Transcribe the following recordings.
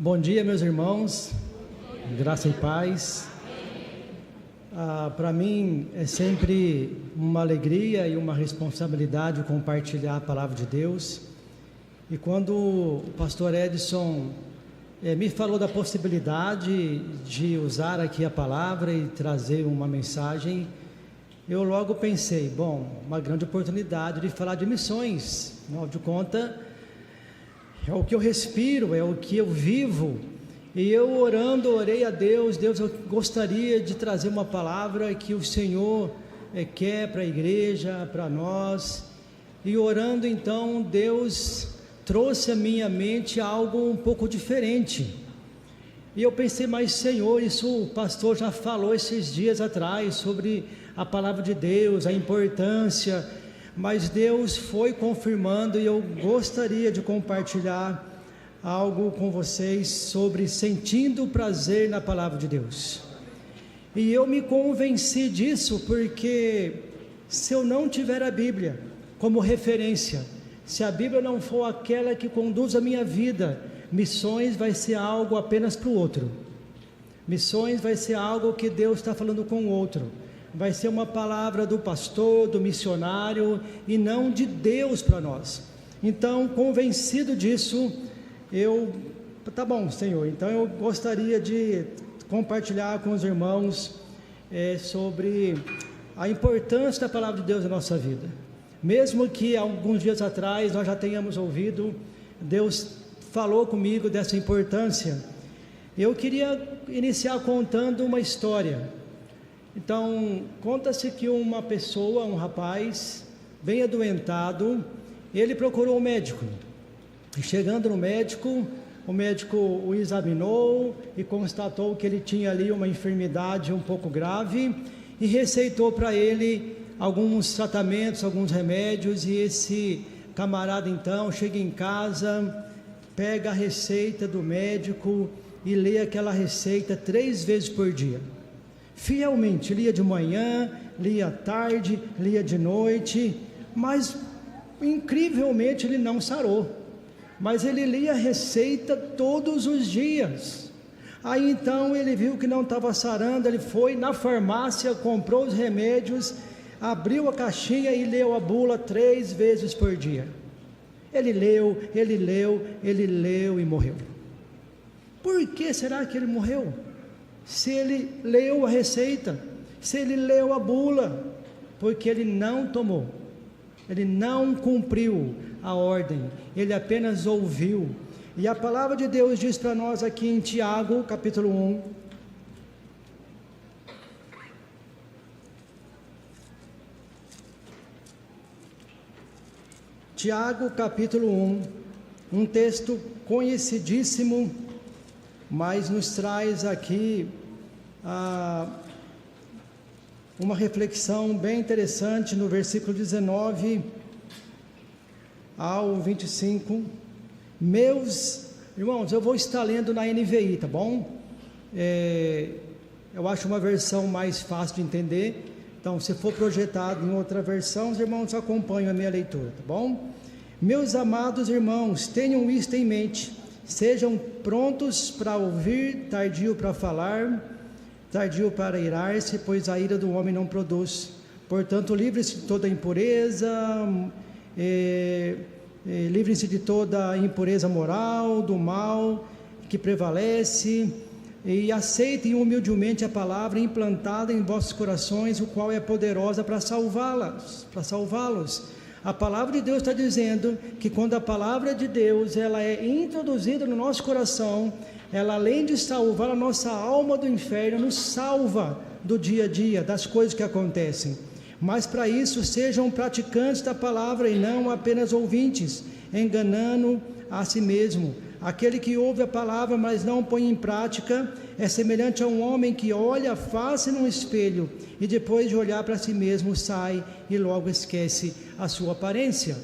Bom dia, meus irmãos, graça e paz. Para mim é sempre uma alegria e uma responsabilidade compartilhar a palavra de Deus. E quando o pastor Edson me falou da possibilidade de usar aqui a palavra e trazer uma mensagem, eu logo pensei, uma grande oportunidade de falar de missões. Afinal de contas, é o que eu respiro, é o que eu vivo. E eu orei a Deus, eu gostaria de trazer uma palavra que o Senhor quer para a igreja, para nós. E orando então, Deus trouxe à minha mente algo um pouco diferente. E eu pensei, mas Senhor, isso o pastor já falou esses dias atrás sobre a palavra de Deus, a importância. Mas Deus foi confirmando e eu gostaria de compartilhar algo com vocês sobre sentindo prazer na palavra de Deus. E eu me convenci disso porque se eu não tiver a Bíblia como referência, se a Bíblia não for aquela que conduz a minha vida, missões vai ser algo apenas para o outro. Missões vai ser algo que Deus está falando com o outro. Vai ser uma palavra do pastor, do missionário, e não de Deus para nós. Então, convencido disso, tá bom, Senhor, então eu gostaria de compartilhar com os irmãos sobre a importância da palavra de Deus na nossa vida. Mesmo que alguns dias atrás nós já tenhamos ouvido, Deus falou comigo dessa importância. Eu queria iniciar contando uma história. Então, conta-se que uma pessoa, um rapaz, bem adoentado, ele procurou um médico. E chegando no médico, o médico o examinou e constatou que ele tinha ali uma enfermidade um pouco grave e receitou para ele alguns tratamentos, alguns remédios. E esse camarada então chega em casa, pega a receita do médico e lê aquela receita 3 vezes por dia. Fielmente, lia de manhã, lia à tarde, lia de noite, mas incrivelmente ele não sarou. Mas ele lia a receita todos os dias. Aí então ele viu que não estava sarando, ele foi na farmácia, comprou os remédios, abriu a caixinha e leu a bula 3 vezes por dia. Ele leu e morreu. Por que será que ele morreu? Se ele leu a receita, se ele leu a bula, porque ele não tomou, ele não cumpriu a ordem, ele apenas ouviu. E a palavra de Deus diz para nós aqui em Tiago, capítulo 1, Tiago, capítulo 1, um texto conhecidíssimo, mas nos traz aqui uma reflexão bem interessante no versículo 19 ao 25. Meus irmãos, eu vou estar lendo na NVI, tá bom? Eu acho uma versão mais fácil de entender. Então, se for projetado em outra versão, os irmãos acompanham a minha leitura, tá bom? Meus amados irmãos, tenham isto em mente. Sejam prontos para ouvir, tardio para falar, tardio para irar-se, pois a ira do homem não produz. Portanto, livrem-se de toda impureza, livrem-se de toda impureza moral, do mal que prevalece, e aceitem humildemente a palavra implantada em vossos corações, o qual é poderosa para salvá-los. A palavra de Deus está dizendo que quando a palavra de Deus ela é introduzida no nosso coração, ela além de salvar a nossa alma do inferno, nos salva do dia a dia, das coisas que acontecem. Mas para isso sejam praticantes da palavra e não apenas ouvintes, enganando a si mesmo. Aquele que ouve a palavra, mas não põe em prática, é semelhante a um homem que olha a face num espelho e depois de olhar para si mesmo sai e logo esquece a sua aparência.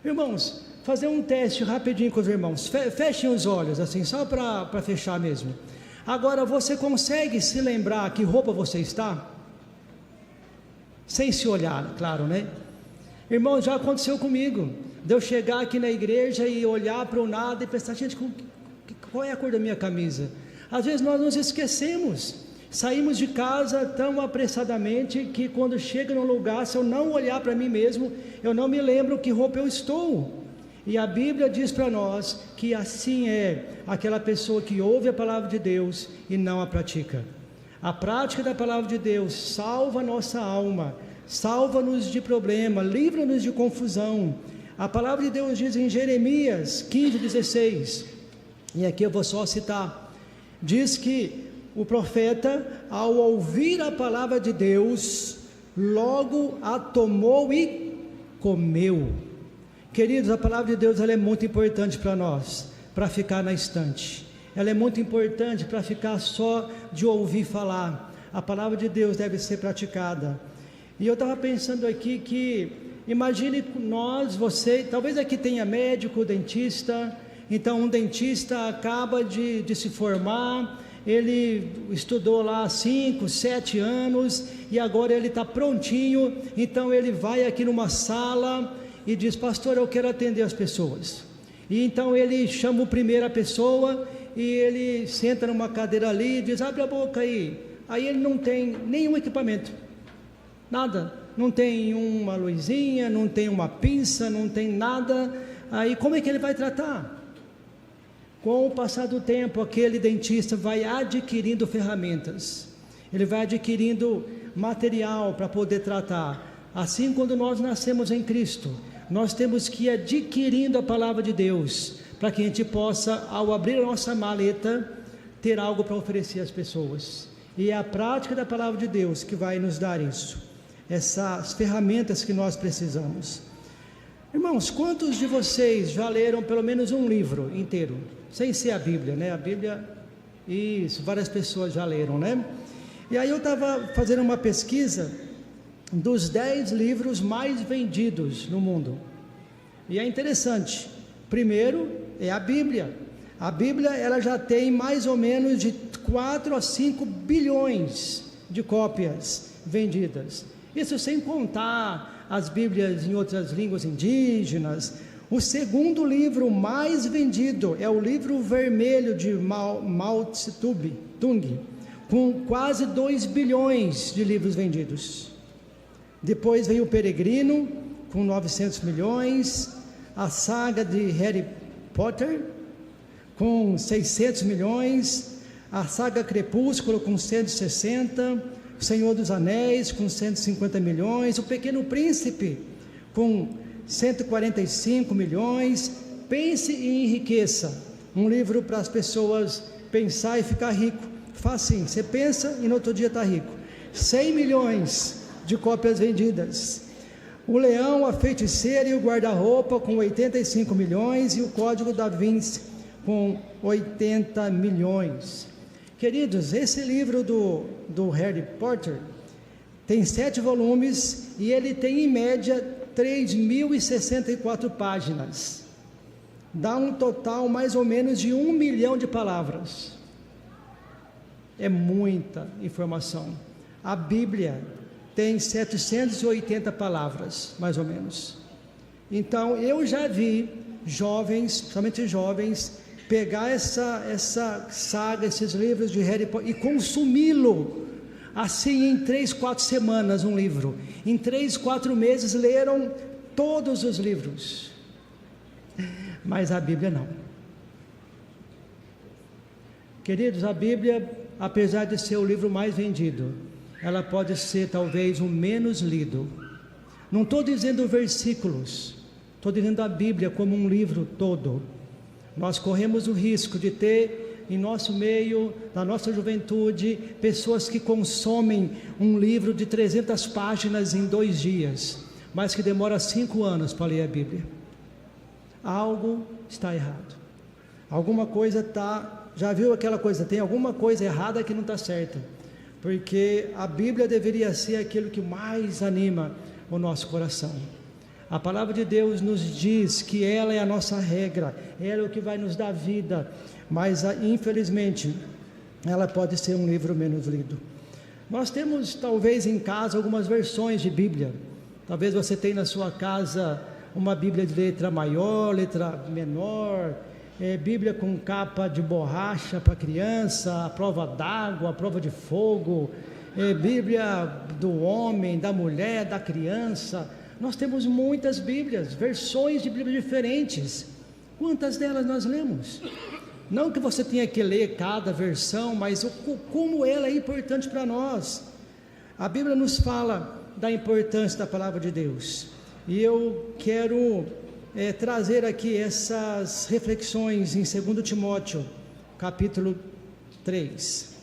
Irmãos, fazer um teste rapidinho com os irmãos. Fechem os olhos assim, só para fechar mesmo. Agora, você consegue se lembrar que roupa você está? Sem se olhar, claro, né? Irmão, já aconteceu comigo, de eu chegar aqui na igreja e olhar para o nada e pensar, gente, Qual é a cor da minha camisa? Às vezes nós nos esquecemos, saímos de casa tão apressadamente que quando chega num lugar, se eu não olhar para mim mesmo, eu não me lembro que roupa eu estou. E a Bíblia diz para nós que assim é aquela pessoa que ouve a palavra de Deus e não a pratica. A prática da palavra de Deus salva a nossa alma, salva-nos de problema, livra-nos de confusão. A palavra de Deus diz em Jeremias 15:16, e aqui eu vou só citar, diz que o profeta, ao ouvir a palavra de Deus, logo a tomou e comeu. Queridos, a palavra de Deus ela é muito importante para nós, para ficar na estante. Ela é muito importante para ficar só de ouvir falar. A palavra de Deus deve ser praticada. E eu estava pensando aqui que, imagine nós, você, talvez aqui tenha médico, dentista. Então um dentista acaba de se formar, ele estudou lá 5, 7 anos, e agora ele está prontinho. Então ele vai aqui numa sala e diz: pastor, eu quero atender as pessoas. E então ele chama a primeira pessoa, e ele senta numa cadeira ali e diz: abre a boca aí. Aí ele não tem nenhum equipamento, nada, não tem uma luzinha, não tem uma pinça, não tem nada. Aí como é que ele vai tratar? Com o passar do tempo, aquele dentista vai adquirindo ferramentas, ele vai adquirindo material para poder tratar. Assim, quando nós nascemos em Cristo, nós temos que ir adquirindo a palavra de Deus, para que a gente possa, ao abrir a nossa maleta, ter algo para oferecer às pessoas. E é a prática da palavra de Deus que vai nos dar isso, essas ferramentas que nós precisamos. Irmãos, quantos de vocês já leram pelo menos um livro inteiro? Sem ser a Bíblia, né? A Bíblia, isso, várias pessoas já leram, né? E aí eu estava fazendo uma pesquisa dos 10 livros mais vendidos no mundo. E é interessante. Primeiro é a Bíblia. A Bíblia, ela já tem mais ou menos de 4 a 5 bilhões de cópias vendidas. Isso sem contar as Bíblias em outras línguas indígenas. O segundo livro mais vendido é o livro vermelho de Mao Tse-tung, com quase 2 bilhões de livros vendidos. Depois veio o Peregrino, com 900 milhões, a saga de Harry Potter, com 600 milhões, a saga Crepúsculo, com 160, o Senhor dos Anéis, com 150 milhões, o Pequeno Príncipe, com 145 milhões, Pense e Enriqueça, um livro para as pessoas pensar e ficar rico, facinho, você pensa e no outro dia está rico, 100 milhões de cópias vendidas. O Leão, a Feiticeira e o Guarda-Roupa, com 85 milhões, e o Código da Vinci, com 80 milhões. Queridos, esse livro do Harry Potter tem 7 volumes, e ele tem em média 3.064 páginas, dá um total mais ou menos de 1 milhão de palavras. É muita informação. A Bíblia tem 780 palavras, mais ou menos. Então eu já vi jovens, principalmente jovens, pegar essa saga, esses livros de Harry Potter e consumi-lo assim em 3, 4 semanas, um livro. Em 3, 4 meses leram todos os livros. Mas a Bíblia não. Queridos, a Bíblia, apesar de ser o livro mais vendido, ela pode ser talvez o menos lido. Não estou dizendo versículos, estou dizendo a Bíblia como um livro todo. Nós corremos o risco de ter em nosso meio, na nossa juventude, pessoas que consomem um livro de 300 páginas em 2 dias, mas que demora 5 anos para ler a Bíblia. Algo está errado. Alguma coisa está, já viu aquela coisa, tem alguma coisa errada que não está certa, porque a Bíblia deveria ser aquilo que mais anima o nosso coração. A palavra de Deus nos diz que ela é a nossa regra, ela é o que vai nos dar vida, mas infelizmente ela pode ser um livro menos lido. Nós temos talvez em casa algumas versões de Bíblia. Talvez você tenha na sua casa uma Bíblia de letra maior, letra menor, Bíblia com capa de borracha para criança, a prova d'água, a prova de fogo, Bíblia do homem, da mulher, da criança. Nós temos muitas Bíblias, versões de Bíblia diferentes. Quantas delas nós lemos? Não que você tenha que ler cada versão, mas como ela é importante para nós. A Bíblia nos fala da importância da palavra de Deus, e eu quero trazer aqui essas reflexões em 2 Timóteo, capítulo 3.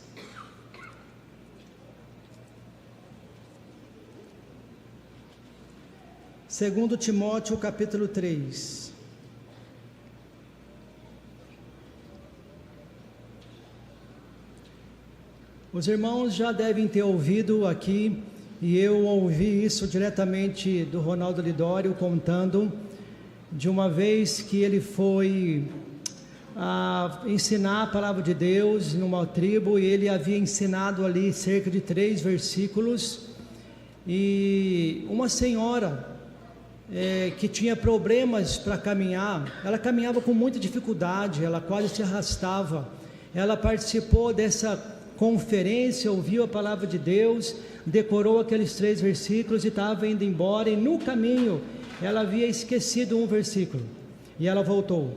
Segundo Timóteo, capítulo 3. Os irmãos já devem ter ouvido aqui, e eu ouvi isso diretamente do Ronaldo Lidório, contando de uma vez que ele foi ensinar a palavra de Deus numa tribo, e ele havia ensinado ali cerca de 3 versículos, e uma senhora que tinha problemas para caminhar, ela caminhava com muita dificuldade, ela quase se arrastava. Ela participou dessa conferência, ouviu a palavra de Deus, decorou aqueles 3 versículos e estava indo embora, e no caminho ela havia esquecido um versículo, e ela voltou,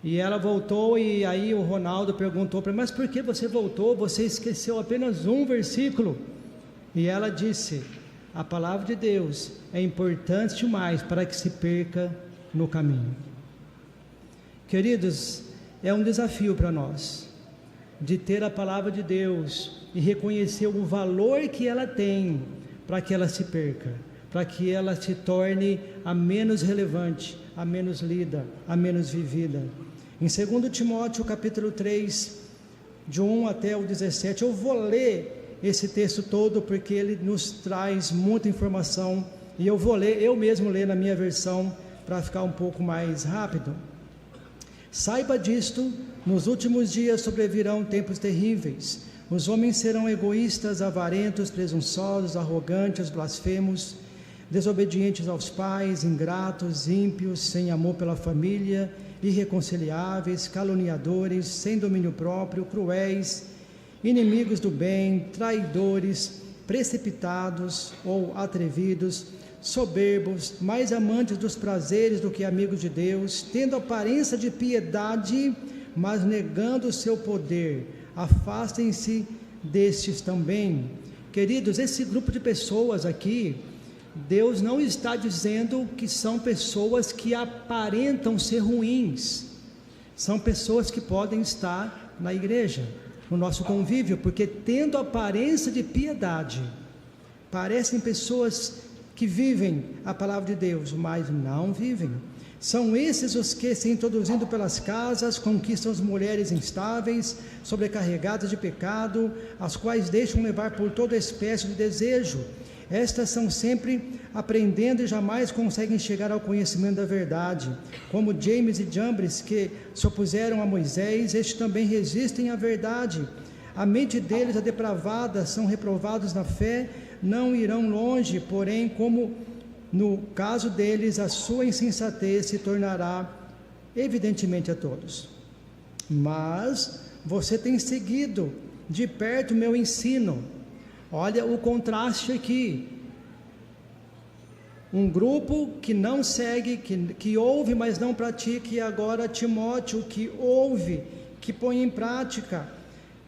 e aí o Ronaldo perguntou para ela: mas por que você voltou? Você esqueceu apenas um versículo. E ela disse: a palavra de Deus é importante demais para que se perca no caminho. Queridos, é um desafio para nós, de ter a palavra de Deus e reconhecer o valor que ela tem, para que ela se perca, para que ela se torne a menos relevante, a menos lida, a menos vivida. Em 2 Timóteo capítulo 3, de 1 até o 17, eu vou ler esse texto todo, porque ele nos traz muita informação, e eu vou ler, eu mesmo ler na minha versão, para ficar um pouco mais rápido. Saiba disto: nos últimos dias sobrevirão tempos terríveis. Os homens serão egoístas, avarentos, presunçosos, arrogantes, blasfemos, desobedientes aos pais, ingratos, ímpios, sem amor pela família, irreconciliáveis, caluniadores, sem domínio próprio, cruéis, inimigos do bem, traidores, precipitados ou atrevidos, soberbos, mais amantes dos prazeres do que amigos de Deus, tendo aparência de piedade, mas negando o seu poder. Afastem-se destes também. Queridos, esse grupo de pessoas aqui, Deus não está dizendo que são pessoas que aparentam ser ruins. São pessoas que podem estar na igreja, no nosso convívio, porque tendo aparência de piedade, parecem pessoas que vivem a palavra de Deus, mas não vivem. São esses os que, se introduzindo pelas casas, conquistam as mulheres instáveis, sobrecarregadas de pecado, as quais deixam levar por toda espécie de desejo. Estas são sempre aprendendo e jamais conseguem chegar ao conhecimento da verdade. Como James e Jambres, que se opuseram a Moisés, estes também resistem à verdade. A mente deles é depravada, são reprovados na fé, não irão longe, porém, como no caso deles, a sua insensatez se tornará evidentemente a todos. Mas você tem seguido de perto o meu ensino. Olha o contraste aqui. Um grupo que não segue, que ouve, mas não pratica, e agora Timóteo, que ouve, que põe em prática.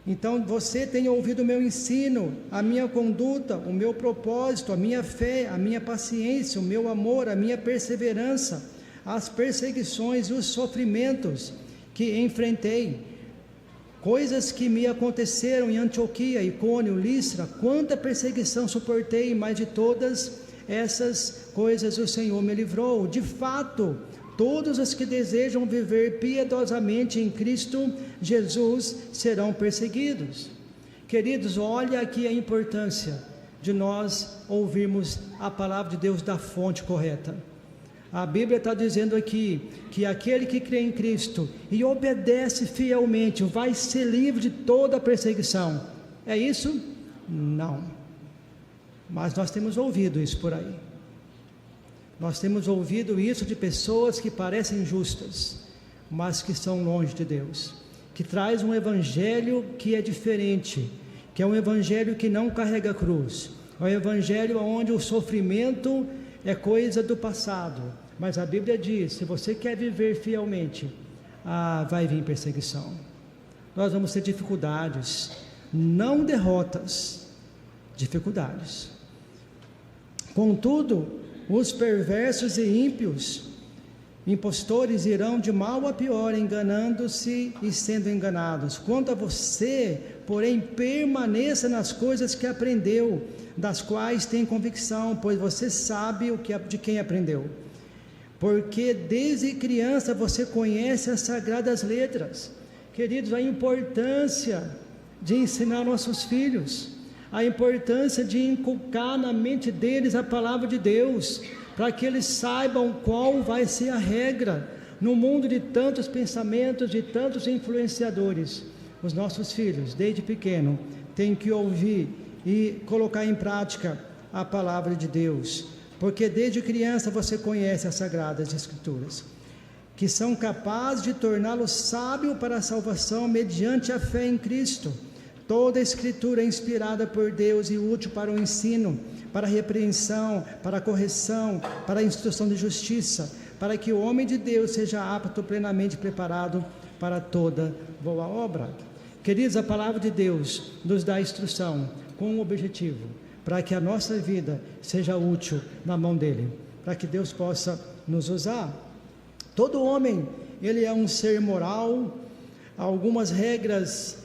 Então você tem ouvido o meu ensino, a minha conduta, o meu propósito, a minha fé, a minha paciência, o meu amor, a minha perseverança, as perseguições e os sofrimentos que enfrentei, coisas que me aconteceram em Antioquia, Icônio, Listra. Quanta perseguição suportei, mas de todas essas coisas o Senhor me livrou. De fato, todos os que desejam viver piedosamente em Cristo Jesus serão perseguidos. Queridos, olha aqui a importância de nós ouvirmos a palavra de Deus da fonte correta. A Bíblia está dizendo aqui que aquele que crê em Cristo e obedece fielmente vai ser livre de toda perseguição. É isso? Não. Mas nós temos ouvido isso por aí. Nós temos ouvido isso de pessoas que parecem justas, mas que são longe de Deus, que traz um evangelho que é diferente, que é um evangelho que não carrega cruz, é um evangelho onde o sofrimento é coisa do passado, mas a Bíblia diz, se você quer viver fielmente, vai vir perseguição, nós vamos ter dificuldades, não derrotas, dificuldades. Contudo, os perversos e ímpios, impostores, irão de mal a pior, enganando-se e sendo enganados. Quanto a você, porém, permaneça nas coisas que aprendeu, das quais tem convicção, pois você sabe de quem aprendeu. Porque desde criança você conhece as sagradas letras. Queridos, a importância de ensinar nossos filhos, a importância de inculcar na mente deles a palavra de Deus, para que eles saibam qual vai ser a regra no mundo de tantos pensamentos, de tantos influenciadores. Os nossos filhos, desde pequeno, têm que ouvir e colocar em prática a palavra de Deus, porque desde criança você conhece as Sagradas Escrituras, que são capazes de torná-lo sábio para a salvação mediante a fé em Cristo. Toda a Escritura é inspirada por Deus e útil para o ensino, para a repreensão, para a correção, para a instrução de justiça, para que o homem de Deus seja apto, plenamente preparado para toda boa obra. Queridos, a palavra de Deus nos dá instrução com um objetivo, para que a nossa vida seja útil na mão dele, para que Deus possa nos usar. Todo homem, ele é um ser moral, há algumas regras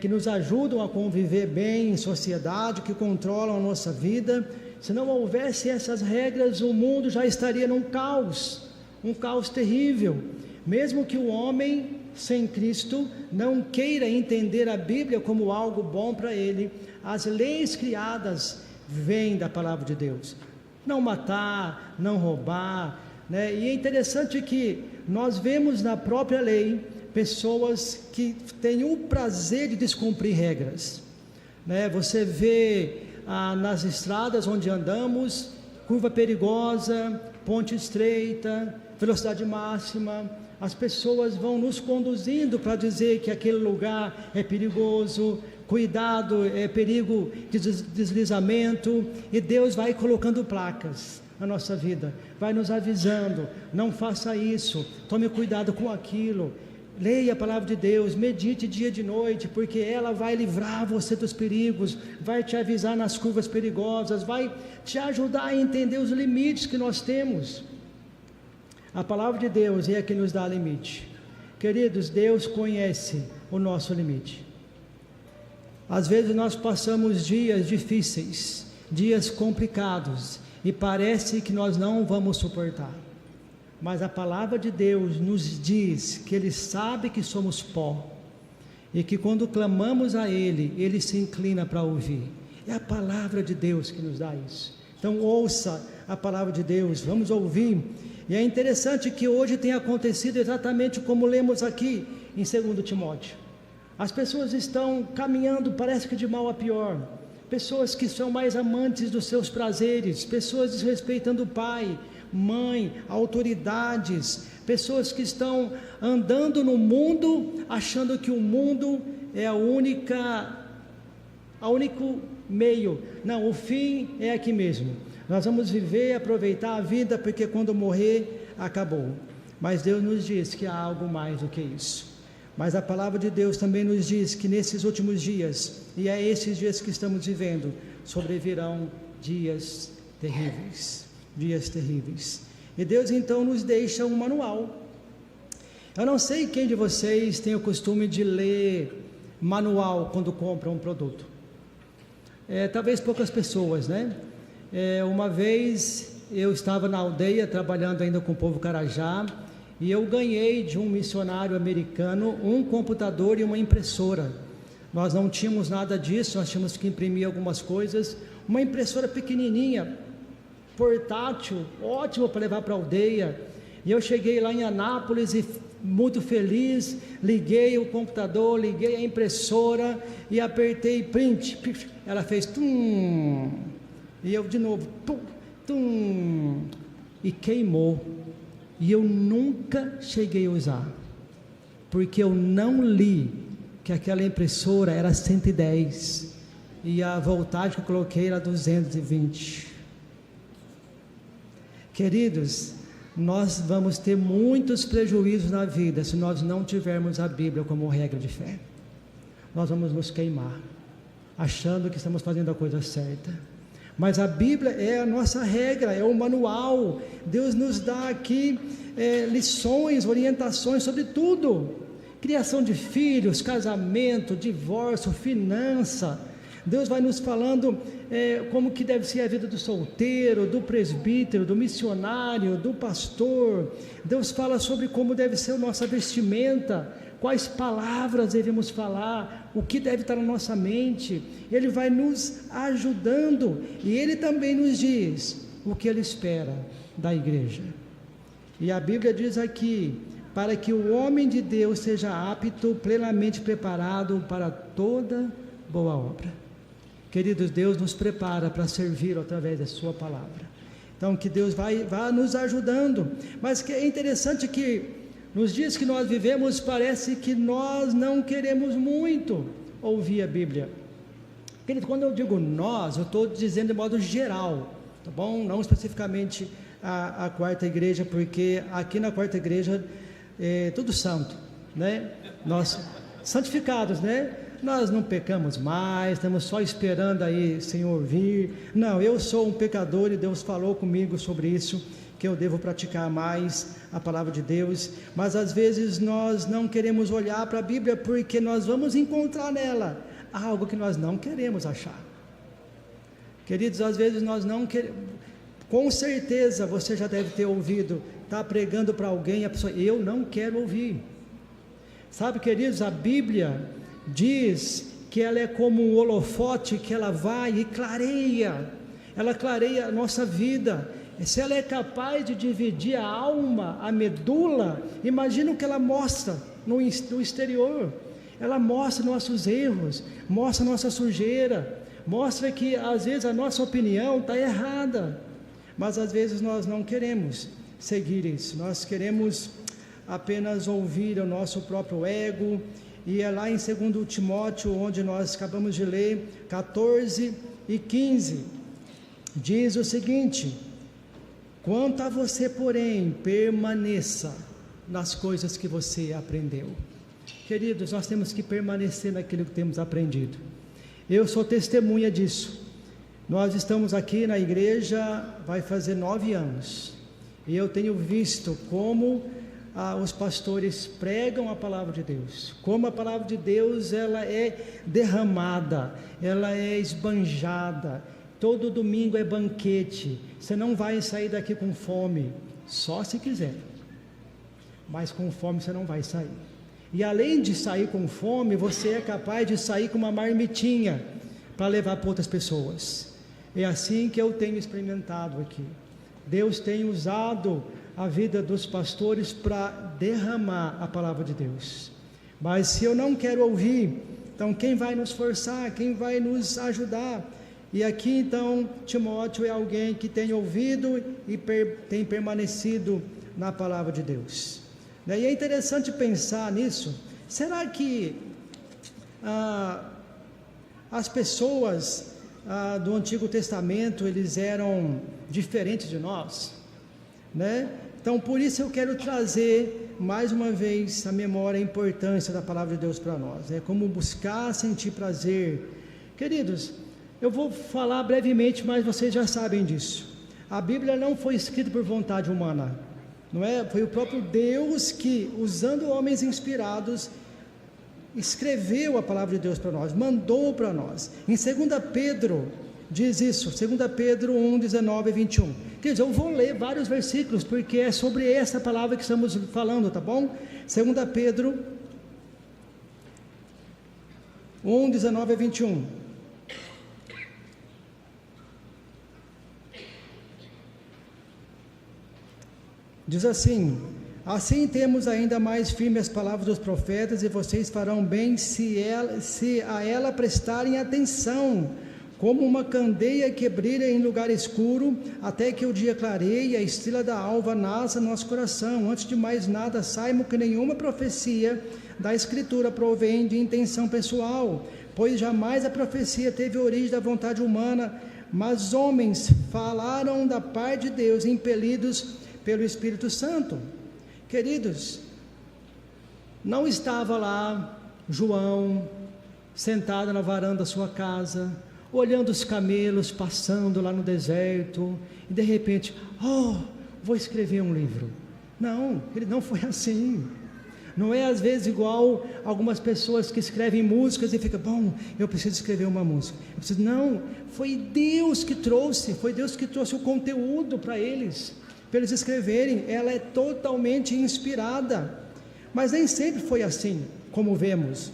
que nos ajudam a conviver bem em sociedade, que controlam a nossa vida. Se não houvesse essas regras, o mundo já estaria num caos, um caos terrível. Mesmo que o homem sem Cristo não queira entender a Bíblia como algo bom para ele, as leis criadas vêm da palavra de Deus. Não matar, não roubar, né? E é interessante que nós vemos na própria lei pessoas que têm o prazer de descumprir regras, né? Você vê nas estradas onde andamos, curva perigosa, ponte estreita, velocidade máxima, as pessoas vão nos conduzindo para dizer que aquele lugar é perigoso, cuidado, é perigo de deslizamento, e Deus vai colocando placas na nossa vida, vai nos avisando, não faça isso, tome cuidado com aquilo. Leia a palavra de Deus, medite dia e de noite, porque ela vai livrar você dos perigos, vai te avisar nas curvas perigosas, vai te ajudar a entender os limites que nós temos. A palavra de Deus é a que nos dá limite. Queridos, Deus conhece o nosso limite. Às vezes nós passamos dias difíceis, dias complicados, e parece que nós não vamos suportar. Mas a palavra de Deus nos diz que Ele sabe que somos pó, e que quando clamamos a Ele, Ele se inclina para ouvir. É a palavra de Deus que nos dá isso. Então ouça a palavra de Deus, vamos ouvir. E é interessante que hoje tem acontecido exatamente como lemos aqui em 2 Timóteo. As pessoas estão caminhando, parece que de mal a pior. Pessoas que são mais amantes dos seus prazeres, pessoas desrespeitando o pai, mãe, autoridades, pessoas que estão andando no mundo, achando que o mundo é o único meio. Não, o fim é aqui mesmo. Nós vamos viver e aproveitar a vida, porque quando morrer, acabou. Mas Deus nos diz que há algo mais do que isso. Mas a palavra de Deus também nos diz que nesses últimos dias, e é esses dias que estamos vivendo, sobrevirão dias terríveis. Dias terríveis. E Deus então nos deixa um manual. Eu não sei quem de vocês tem o costume de ler manual quando compra um produto. Talvez poucas pessoas, né? Uma vez eu estava na aldeia trabalhando ainda com o povo Carajá, e eu ganhei de um missionário americano um computador e uma impressora. Nós não tínhamos nada disso, nós tínhamos que imprimir algumas coisas, uma impressora pequenininha, portátil, ótimo para levar para a aldeia. E eu cheguei lá em Anápolis e muito feliz, liguei o computador, liguei a impressora e apertei print, ela fez tum, e eu de novo tum, tum, e queimou. E eu nunca cheguei a usar. porque eu não li que aquela impressora era 110 e a voltagem que eu coloquei era 220. Queridos, nós vamos ter muitos prejuízos na vida se nós não tivermos a Bíblia como regra de fé. Nós vamos nos queimar, achando que estamos fazendo a coisa certa. Mas a Bíblia é a nossa regra, é o manual. Deus nos dá aqui lições, orientações sobre tudo. Criação de filhos, casamento, divórcio, finança. Deus vai nos falando como que deve ser a vida do solteiro, do presbítero, do missionário, do pastor. Deus fala sobre como deve ser a nossa vestimenta, quais palavras devemos falar, o que deve estar na nossa mente. Ele vai nos ajudando e Ele também nos diz o que Ele espera da igreja. E a Bíblia diz aqui, para que o homem de Deus seja apto, plenamente preparado para toda boa obra. Queridos, Deus nos prepara para servir através da sua palavra. Então que Deus vai nos ajudando, mas que é interessante que nos dias que nós vivemos, parece que nós não queremos muito ouvir a Bíblia. Querido, quando eu digo nós, eu estou dizendo de modo geral, tá bom? Não especificamente a quarta igreja, porque aqui na quarta igreja é tudo santo, né? Nós, santificados, né? Nós não pecamos mais, estamos só esperando aí, Senhor, vir. Não, eu sou um pecador e Deus falou comigo sobre isso, que eu devo praticar mais a palavra de Deus, mas às vezes nós não queremos olhar para a Bíblia, porque nós vamos encontrar nela algo que nós não queremos achar. Queridos, às vezes nós não queremos, com certeza você já deve ter ouvido, está pregando para alguém, a pessoa, eu não quero ouvir. Sabe, queridos, a Bíblia diz que ela é como um holofote, que ela vai e clareia, ela clareia a nossa vida. Se ela é capaz de dividir a alma, a medula, imagina o que ela mostra no exterior. Ela mostra nossos erros, mostra nossa sujeira, mostra que às vezes a nossa opinião está errada, mas às vezes nós não queremos seguir isso, nós queremos apenas ouvir o nosso próprio ego. E é lá em 2 Timóteo, onde nós acabamos de ler, 14 e 15, diz o seguinte: quanto a você, porém, permaneça nas coisas que você aprendeu. Queridos, nós temos que permanecer naquilo que temos aprendido. Eu sou testemunha disso. Nós estamos aqui na igreja, vai fazer 9 anos, e eu tenho visto como os pastores pregam a palavra de Deus, como a palavra de Deus ela é derramada, ela é esbanjada. Todo domingo é banquete. Você não vai sair daqui com fome, só se quiser, mas com fome você não vai sair. E além de sair com fome, você é capaz de sair com uma marmitinha para levar para outras pessoas. É assim que eu tenho experimentado aqui. Deus tem usado a vida dos pastores para derramar a palavra de Deus. Mas se eu não quero ouvir, então quem vai nos forçar, quem vai nos ajudar? E aqui então Timóteo é alguém que tem ouvido e tem permanecido na palavra de Deus. E é interessante pensar nisso. Será que as pessoas do Antigo Testamento eles eram diferentes de nós, né? Então por isso eu quero trazer mais uma vez à memória a importância da palavra de Deus para nós, como buscar sentir prazer. Queridos, eu vou falar brevemente, mas vocês já sabem disso. A Bíblia não foi escrita por vontade humana, não é? Foi o próprio Deus que, usando homens inspirados, escreveu a palavra de Deus para nós, mandou para nós. Em 2 Pedro diz isso, 2 Pedro 1, 19 e 21. Quer dizer, eu vou ler vários versículos, porque é sobre essa palavra que estamos falando, tá bom? 2 Pedro 1, 19 a 21. Diz assim: assim temos ainda mais firme as palavras dos profetas, e vocês farão bem se a ela prestarem atenção, como uma candeia que brilha em lugar escuro, até que o dia clareie e a estrela da alva nasça no nosso coração. Antes de mais nada, saibam que nenhuma profecia da Escritura provém de intenção pessoal, pois jamais a profecia teve origem da vontade humana, mas homens falaram da parte de Deus, impelidos pelo Espírito Santo. Queridos, não estava lá João sentado na varanda da sua casa, olhando os camelos passando lá no deserto, e de repente, vou escrever um livro. Não, ele não foi assim. Não é às vezes igual algumas pessoas que escrevem músicas e ficam, eu preciso escrever uma música. Não, foi Deus que trouxe o conteúdo para eles escreverem. Ela é totalmente inspirada, mas nem sempre foi assim, como vemos,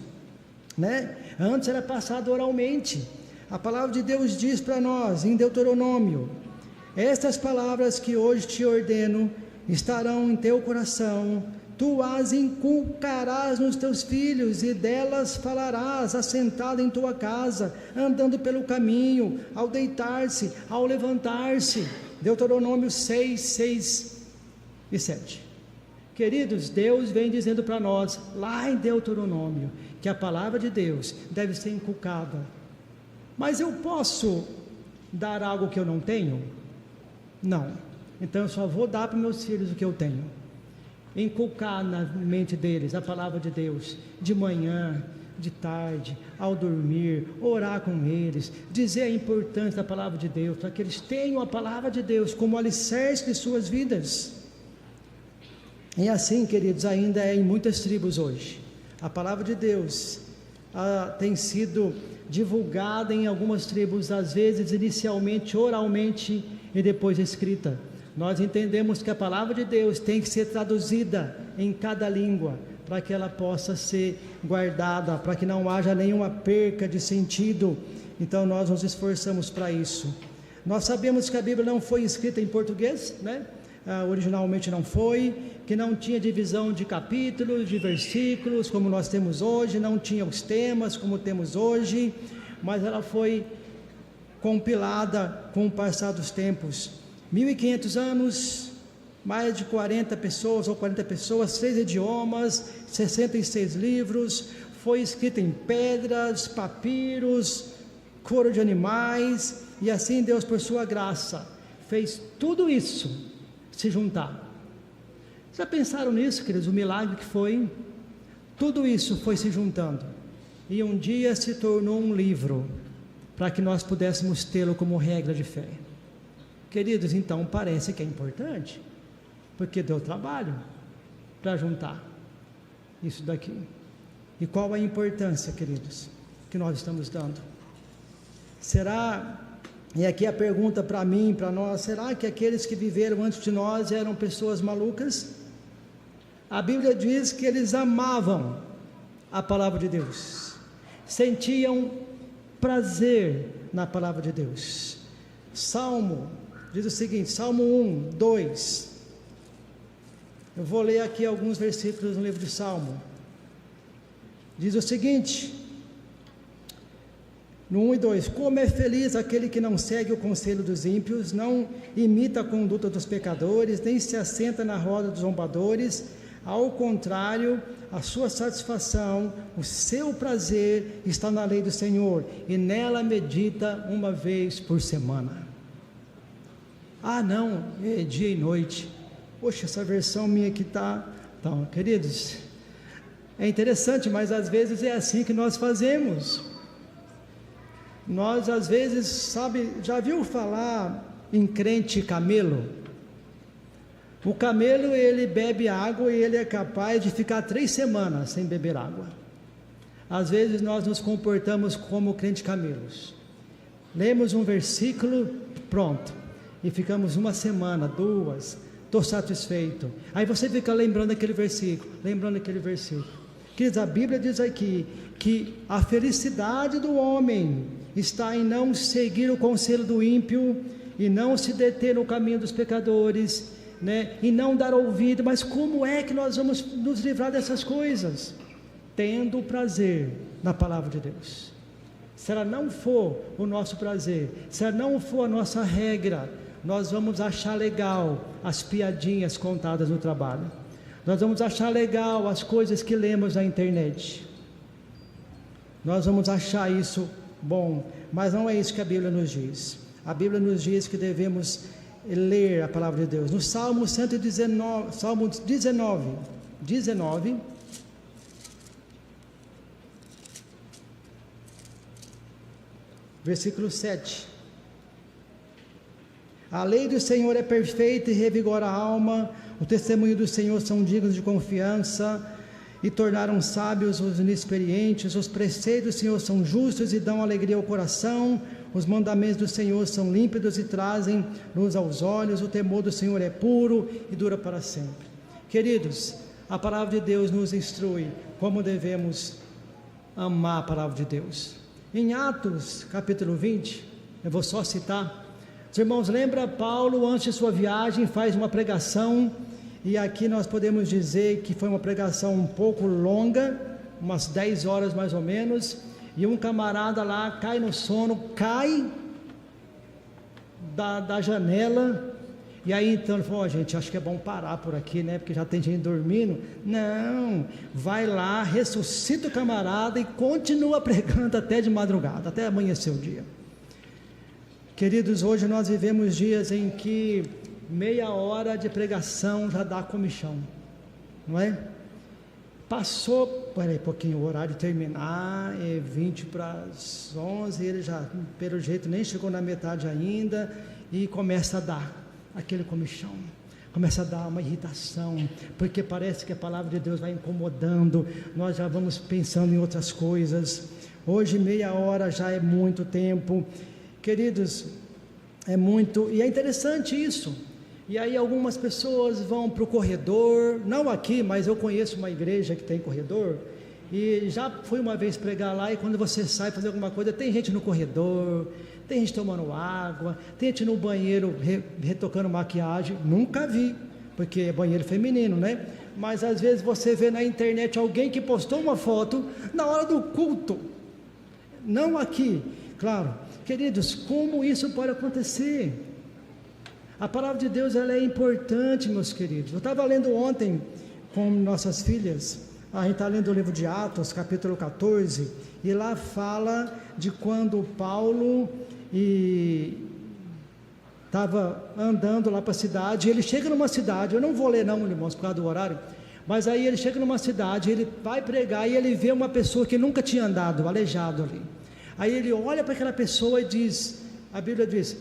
né? Antes era passado oralmente. A palavra de Deus diz para nós, em Deuteronômio: estas palavras que hoje te ordeno estarão em teu coração, tu as inculcarás nos teus filhos, e delas falarás assentado em tua casa, andando pelo caminho, ao deitar-se, ao levantar-se. Deuteronômio 6, 6 e 7. Queridos, Deus vem dizendo para nós, lá em Deuteronômio, que a palavra de Deus deve ser inculcada. Mas eu posso dar algo que eu não tenho? Não. Então eu só vou dar para meus filhos o que eu tenho. Inculcar na mente deles a palavra de Deus, de manhã, de tarde, ao dormir, orar com eles, dizer a importância da palavra de Deus, para que eles tenham a palavra de Deus como alicerce de suas vidas. E assim, queridos, ainda é em muitas tribos hoje. A palavra de Deus tem sido divulgada em algumas tribos, às vezes inicialmente oralmente e depois escrita. Nós entendemos que a palavra de Deus tem que ser traduzida em cada língua, para que ela possa ser guardada, para que não haja nenhuma perca de sentido. Então nós nos esforçamos para isso. Nós sabemos que a Bíblia não foi escrita em português, né? Originalmente não foi, que não tinha divisão de capítulos, de versículos, como nós temos hoje, não tinha os temas como temos hoje, mas ela foi compilada com o passar dos tempos. 1500 anos, mais de 40 pessoas, 3 idiomas, 66 livros, foi escrita em pedras, papiros, couro de animais, e assim Deus, por sua graça, fez tudo isso se juntar. Já pensaram nisso, queridos? O milagre que foi? Tudo isso foi se juntando, e um dia se tornou um livro, para que nós pudéssemos tê-lo como regra de fé. Queridos, então parece que é importante, porque deu trabalho para juntar isso daqui. E qual a importância, queridos, que nós estamos dando? Será, e aqui a pergunta para mim, para nós, será que aqueles que viveram antes de nós eram pessoas malucas? A Bíblia diz que eles amavam a palavra de Deus, sentiam prazer na palavra de Deus. Salmo diz o seguinte, Salmo 1, 2, eu vou ler aqui alguns versículos no livro de Salmo. Diz o seguinte, no 1 e 2, como é feliz aquele que não segue o conselho dos ímpios, não imita a conduta dos pecadores, nem se assenta na roda dos zombadores, ao contrário, a sua satisfação, o seu prazer está na lei do Senhor, e nela medita uma vez por semana. Não, é dia e noite. Poxa, essa versão minha aqui está... Então, queridos, é interessante, mas às vezes é assim que nós fazemos. Nós às vezes, sabe, já viu falar em crente camelo? O camelo, ele bebe água e ele é capaz de ficar 3 semanas sem beber água. Às vezes nós nos comportamos como crente camelos. Lemos um versículo, pronto, e ficamos 1 semana, 2, estou satisfeito. Aí você fica lembrando aquele versículo. Queridos, a Bíblia diz aqui que a felicidade do homem está em não seguir o conselho do ímpio e não se deter no caminho dos pecadores, né? E não dar ouvido. Mas como é que nós vamos nos livrar dessas coisas? Tendo prazer na palavra de Deus. se ela não for o nosso prazer, se ela não for a nossa regra, nós vamos achar legal as piadinhas contadas no trabalho, nós vamos achar legal as coisas que lemos na internet, nós vamos achar isso bom, mas não é isso que a Bíblia nos diz. A Bíblia nos diz que devemos ler a palavra de Deus. No Salmo 119, Salmo 19, versículo 7. A lei do Senhor é perfeita e revigora a alma, o testemunho do Senhor são dignos de confiança, e tornaram sábios os inexperientes. Os preceitos do Senhor são justos e dão alegria ao coração, os mandamentos do Senhor são límpidos e trazem luz aos olhos, o temor do Senhor é puro e dura para sempre. Queridos, a palavra de Deus nos instrui como devemos amar a palavra de Deus. Em Atos capítulo 20, eu vou só citar, os irmãos lembram, Paulo antes de sua viagem faz uma pregação, e aqui nós podemos dizer que foi uma pregação um pouco longa, umas 10 horas mais ou menos, e um camarada lá cai no sono, cai da janela, e aí então ele falou, gente, acho que é bom parar por aqui, né, porque já tem gente dormindo. Não, vai lá, ressuscita o camarada e continua pregando até de madrugada, até amanhecer o dia. Queridos, hoje nós vivemos dias em que meia hora de pregação já dá comichão, não é? Passou, peraí, pouquinho, o horário de terminar é 20 para as 11, ele já, pelo jeito, nem chegou na metade ainda, e começa a dar aquele comichão, começa a dar uma irritação, porque parece que a palavra de Deus vai incomodando, nós já vamos pensando em outras coisas. Hoje meia hora já é muito tempo, queridos, é muito, e é interessante isso. E aí algumas pessoas vão para o corredor, não aqui, mas eu conheço uma igreja que tem corredor, e já fui uma vez pregar lá, e quando você sai fazer alguma coisa, tem gente no corredor, tem gente tomando água, tem gente no banheiro retocando maquiagem, nunca vi, porque é banheiro feminino, né? Mas às vezes você vê na internet alguém que postou uma foto na hora do culto, não aqui, claro. Queridos, como isso pode acontecer? A palavra de Deus, ela é importante, meus queridos. Eu estava lendo ontem com nossas filhas, a gente está lendo o livro de Atos, capítulo 14, e lá fala de quando Paulo estava andando lá para a cidade, ele chega numa cidade, eu não vou ler não, irmãos, por causa do horário, mas aí ele chega numa cidade, ele vai pregar e ele vê uma pessoa que nunca tinha andado, aleijado ali. Aí ele olha para aquela pessoa e diz, a Bíblia diz,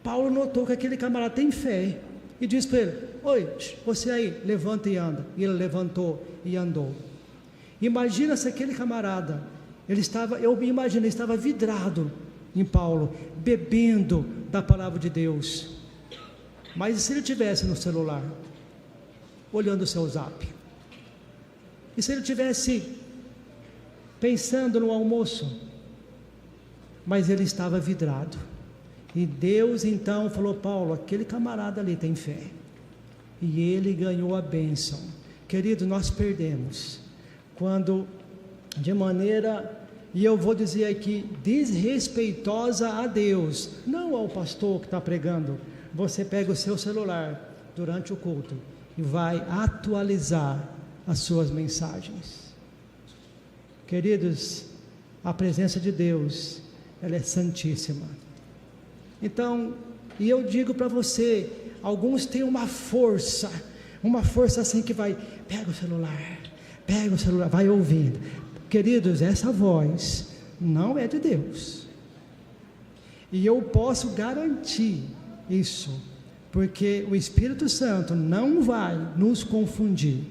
Paulo notou que aquele camarada tem fé, e diz para ele, oi, você aí, levanta e anda. E ele levantou e andou. Imagina se aquele camarada, ele estava vidrado em Paulo, bebendo da palavra de Deus, mas e se ele tivesse no celular, olhando o seu zap? E se ele tivesse pensando no almoço? Mas ele estava vidrado. E Deus então falou, Paulo, aquele camarada ali tem fé, e ele ganhou a bênção. Querido, nós perdemos quando de maneira, e eu vou dizer aqui, desrespeitosa a Deus, não ao pastor que está pregando, você pega o seu celular durante o culto e vai atualizar as suas mensagens. Queridos, a presença de Deus, ela é santíssima. Então, e eu digo para você, alguns têm uma força assim que vai, pega o celular, vai ouvindo. Queridos, essa voz não é de Deus, e eu posso garantir isso, porque o Espírito Santo não vai nos confundir.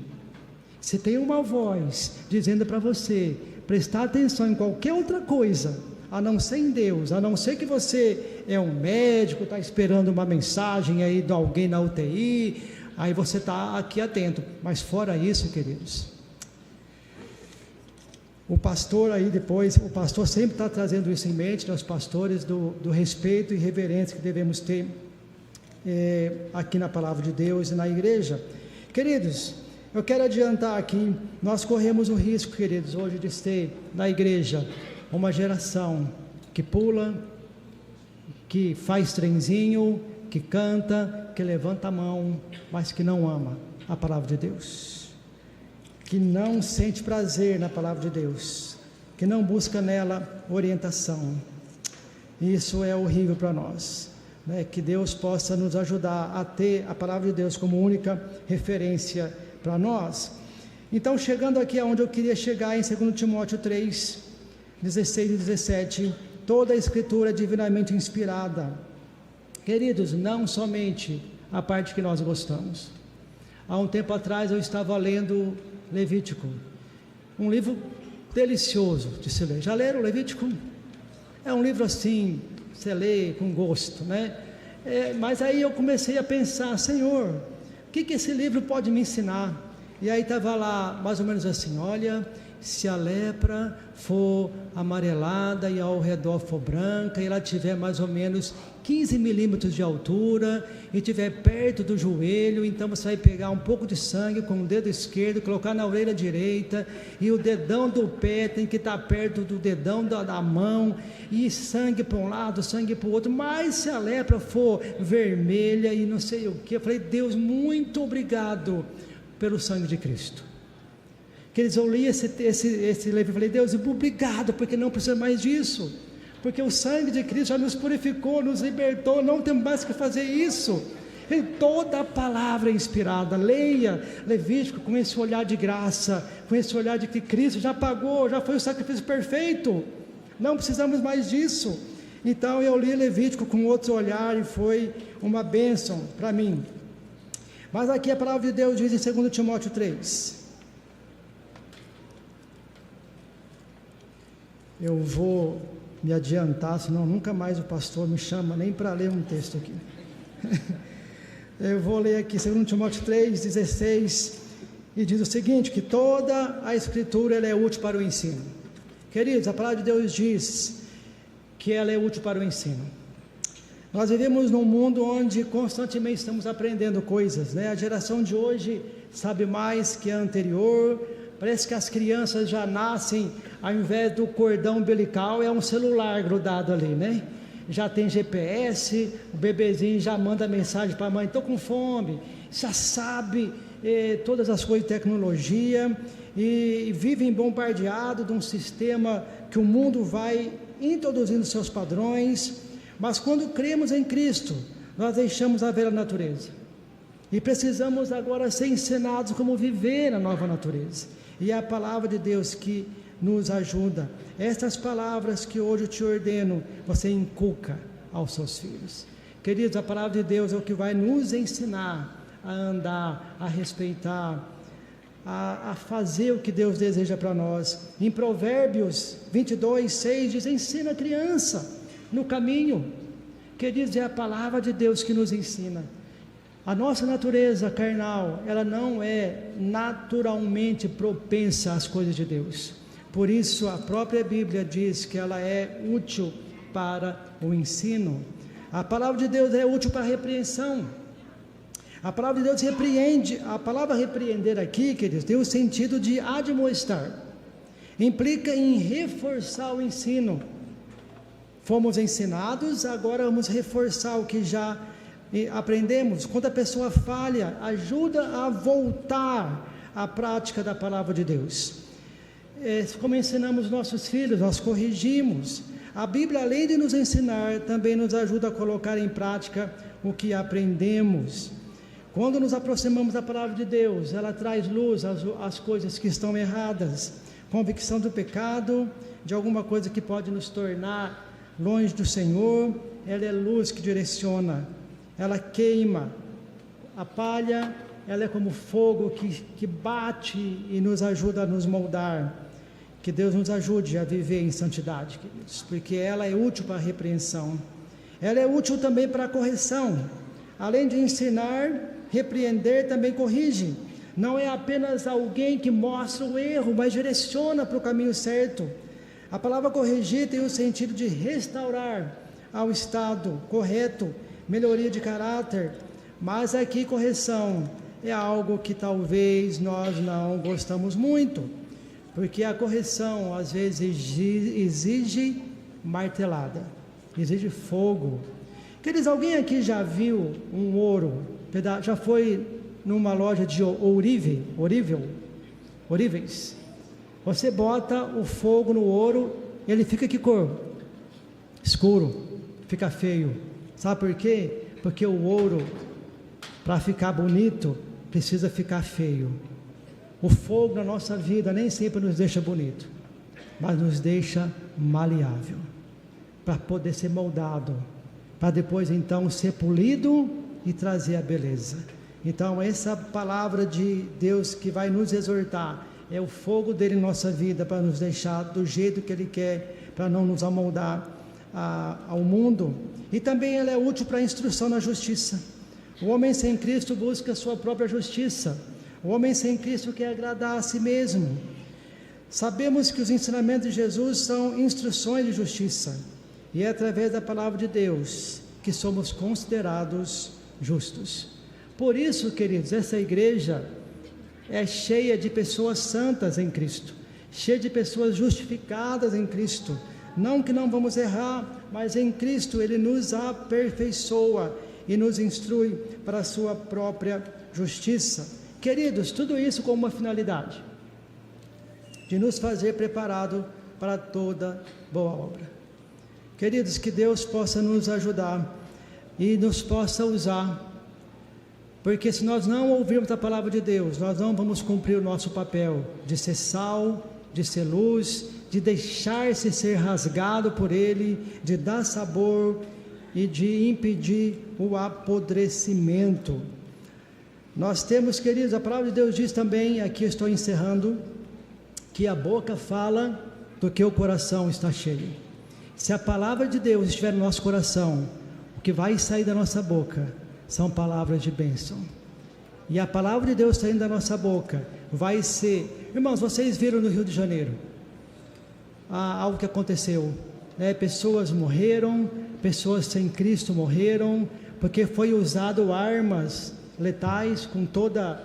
Se tem uma voz dizendo para você prestar atenção em qualquer outra coisa, a não ser em Deus, a não ser que você é um médico, está esperando uma mensagem aí de alguém na UTI, aí você está aqui atento, mas fora isso, queridos, o pastor aí depois, o pastor sempre está trazendo isso em mente, nós pastores, do respeito e reverência que devemos ter aqui na palavra de Deus e na igreja. Queridos, eu quero adiantar aqui, nós corremos o risco, queridos, hoje de ter na igreja uma geração que pula, que faz trenzinho, que canta, que levanta a mão, mas que não ama a palavra de Deus, que não sente prazer na palavra de Deus, que não busca nela orientação. Isso é horrível para nós, né? Que Deus possa nos ajudar a ter a palavra de Deus como única referência para nós. Então, chegando aqui aonde eu queria chegar, em 2 Timóteo 3, 16 e 17, toda a escritura é divinamente inspirada. Queridos, não somente a parte que nós gostamos. Há um tempo atrás eu estava lendo Levítico, um livro delicioso de se ler. Já leram Levítico? É um livro assim, você lê com gosto, né? Mas aí eu comecei a pensar, Senhor, o que esse livro pode me ensinar? E aí estava lá, mais ou menos assim, olha, se a lepra for amarelada e ao redor for branca, e ela tiver mais ou menos 15 milímetros de altura, e estiver perto do joelho, então você vai pegar um pouco de sangue com o dedo esquerdo, colocar na orelha direita, e o dedão do pé tem que estar perto do dedão da mão, e sangue para um lado, sangue para o outro. Mas se a lepra for vermelha e não sei o que, eu falei, Deus, muito obrigado pelo sangue de Cristo. Queridos, eu li esse livro e falei, Deus, obrigado, porque não precisa mais disso, porque o sangue de Cristo já nos purificou, nos libertou, não temos mais que fazer isso. E toda a palavra é inspirada. Leia Levítico com esse olhar de graça, com esse olhar de que Cristo já pagou, já foi o sacrifício perfeito, não precisamos mais disso. Então eu li Levítico com outro olhar e foi uma bênção para mim. Mas aqui a palavra de Deus diz em 2 Timóteo 3, eu vou me adiantar, senão nunca mais o pastor me chama nem para ler um texto aqui. Eu vou ler aqui 2 Timóteo 3, 16, e diz o seguinte, que toda a escritura ela é útil para o ensino. Queridos, a palavra de Deus diz que ela é útil para o ensino. Nós vivemos num mundo onde constantemente estamos aprendendo coisas, né? A geração de hoje sabe mais que a anterior. Parece que as crianças já nascem, ao invés do cordão umbilical, é um celular grudado ali, né? Já tem GPS, o bebezinho já manda mensagem para a mãe, estou com fome, já sabe todas as coisas de tecnologia, e vivem bombardeado de um sistema que o mundo vai introduzindo seus padrões. Mas quando cremos em Cristo, nós deixamos a velha natureza, e precisamos agora ser ensinados como viver a nova natureza, e é a palavra de Deus que nos ajuda. Estas palavras que hoje eu te ordeno, você inculca aos seus filhos. Queridos, a palavra de Deus é o que vai nos ensinar a andar, a respeitar, a fazer o que Deus deseja para nós. Em Provérbios 22, 6 diz, ensina a criança no caminho. Queridos, é a palavra de Deus que nos ensina. A nossa natureza carnal, ela não é naturalmente propensa às coisas de Deus. Por isso a própria Bíblia diz que ela é útil para o ensino. A palavra de Deus é útil para a repreensão. A palavra de Deus repreende. A palavra repreender aqui, queridos, tem o sentido de admoestar. Implica em reforçar o ensino. Fomos ensinados, agora vamos reforçar o que já aprendemos. Quando a pessoa falha, ajuda a voltar à prática da palavra de Deus. Como ensinamos nossos filhos, nós corrigimos. A Bíblia, além de nos ensinar, também nos ajuda a colocar em prática o que aprendemos. Quando nos aproximamos da palavra de Deus, ela traz luz às coisas que estão erradas, convicção do pecado, de alguma coisa que pode nos tornar longe do Senhor. Ela é luz que direciona, ela queima. A palha, ela é como fogo que bate e nos ajuda a nos moldar. Que Deus nos ajude a viver em santidade, queridos, porque ela é útil para a repreensão. Ela é útil também para a correção. Além de ensinar, repreender também corrige. Não é apenas alguém que mostra o erro, mas direciona para o caminho certo. A palavra corrigir tem o sentido de restaurar ao estado correto, melhoria de caráter. Mas aqui correção é algo que talvez nós não gostamos muito, porque a correção às vezes exige martelada, exige fogo. Queridos, alguém aqui já viu um ouro, já foi numa loja de ouríveis? Você bota o fogo no ouro, ele fica que cor? Escuro, fica feio. Sabe por quê? Porque o ouro, para ficar bonito, precisa ficar feio. O fogo na nossa vida nem sempre nos deixa bonito, mas nos deixa maleável, para poder ser moldado, para depois então ser polido e trazer a beleza. Então essa palavra de Deus que vai nos exortar, é o fogo dele em nossa vida, para nos deixar do jeito que ele quer, para não nos amoldar ao mundo. E também ela é útil para a instrução na justiça. O homem sem Cristo busca a sua própria justiça. O homem sem Cristo quer agradar a si mesmo. Sabemos que os ensinamentos de Jesus são instruções de justiça, e é através da palavra de Deus que somos considerados justos. Por isso, queridos, essa igreja é cheia de pessoas santas em Cristo, cheia de pessoas justificadas em Cristo. Não que não vamos errar, mas em Cristo Ele nos aperfeiçoa e nos instrui para a sua própria justiça. Queridos, tudo isso com uma finalidade: de nos fazer preparado para toda boa obra. Queridos, que Deus possa nos ajudar e nos possa usar, porque se nós não ouvirmos a palavra de Deus, nós não vamos cumprir o nosso papel de ser sal, de ser luz, de deixar-se ser rasgado por Ele, de dar sabor e de impedir o apodrecimento. Nós temos, queridos, a palavra de Deus diz também, aqui estou encerrando, que a boca fala do que o coração está cheio. Se a palavra de Deus estiver no nosso coração, o que vai sair da nossa boca são palavras de bênção. E a palavra de Deus saindo da nossa boca vai ser... Irmãos, vocês viram no Rio de Janeiro algo que aconteceu, né? Pessoas morreram, pessoas sem Cristo morreram, porque foi usado armas letais com toda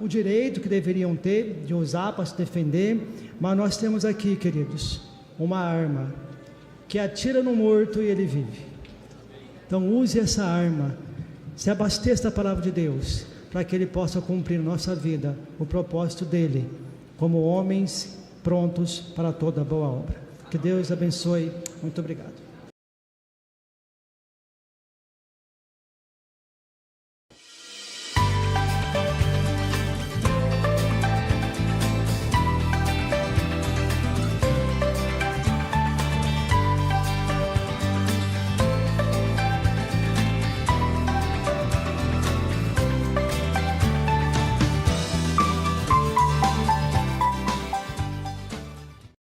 o direito que deveriam ter de usar para se defender. Mas nós temos aqui, queridos, uma arma que atira no morto e ele vive. Então use essa arma, se abasteça da palavra de Deus, para que ele possa cumprir na nossa vida o propósito dele, como homens prontos para toda boa obra. Que Deus abençoe. Muito obrigado.